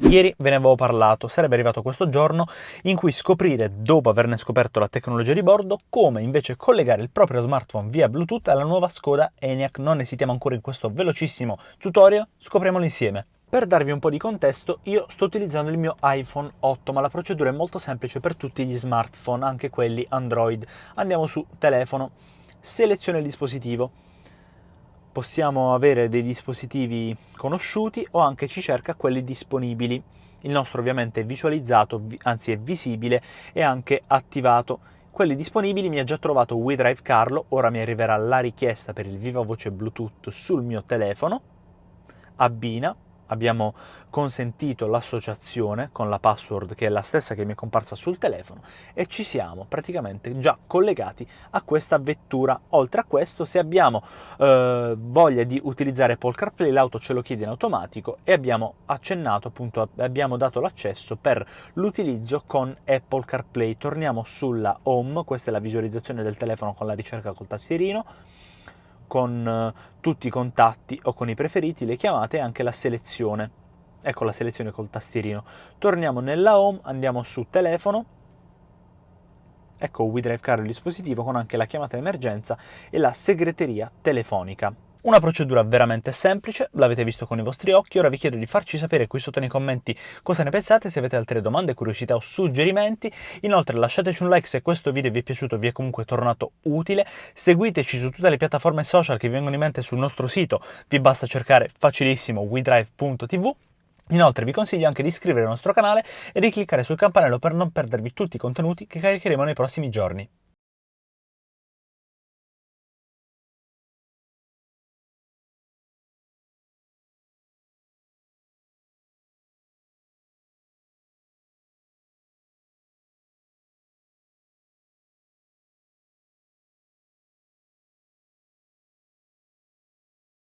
Ieri ve ne avevo parlato, sarebbe arrivato questo giorno in cui scoprire, dopo averne scoperto la tecnologia di bordo, come invece collegare il proprio smartphone via Bluetooth alla nuova Skoda Enyaq. Non esitiamo ancora in questo velocissimo tutorial, scopriamolo insieme. Per darvi un po' di contesto, io sto utilizzando il mio iPhone 8, ma la procedura è molto semplice per tutti gli smartphone, anche quelli Android. Andiamo su telefono, seleziona il dispositivo. Possiamo avere dei dispositivi conosciuti o anche ci cerca quelli disponibili. Il nostro ovviamente è visualizzato, anzi è visibile e anche attivato. Quelli disponibili mi ha già trovato WeDrive Carlo, ora mi arriverà la richiesta per il viva voce Bluetooth sul mio telefono. Abbina, abbiamo consentito l'associazione con la password che è la stessa che mi è comparsa sul telefono e ci siamo praticamente già collegati a questa vettura. Oltre a questo, se abbiamo voglia di utilizzare Apple CarPlay, l'auto ce lo chiede in automatico e abbiamo accennato, appunto, abbiamo dato l'accesso per l'utilizzo con Apple CarPlay. Torniamo sulla home, questa è la visualizzazione del telefono con la ricerca col tastierino, con tutti i contatti o con i preferiti, le chiamate e anche la selezione. Ecco la selezione col tastierino. Torniamo nella home, andiamo su telefono, ecco WeDrive Carlo il dispositivo con anche la chiamata d'emergenza e la segreteria telefonica. Una procedura veramente semplice, l'avete visto con i vostri occhi, ora vi chiedo di farci sapere qui sotto nei commenti cosa ne pensate, se avete altre domande, curiosità o suggerimenti. Inoltre lasciateci un like se questo video vi è piaciuto, vi è comunque tornato utile, seguiteci su tutte le piattaforme social che vi vengono in mente sul nostro sito, vi basta cercare facilissimo wedrive.tv. Inoltre vi consiglio anche di iscrivervi al nostro canale e di cliccare sul campanello per non perdervi tutti i contenuti che caricheremo nei prossimi giorni.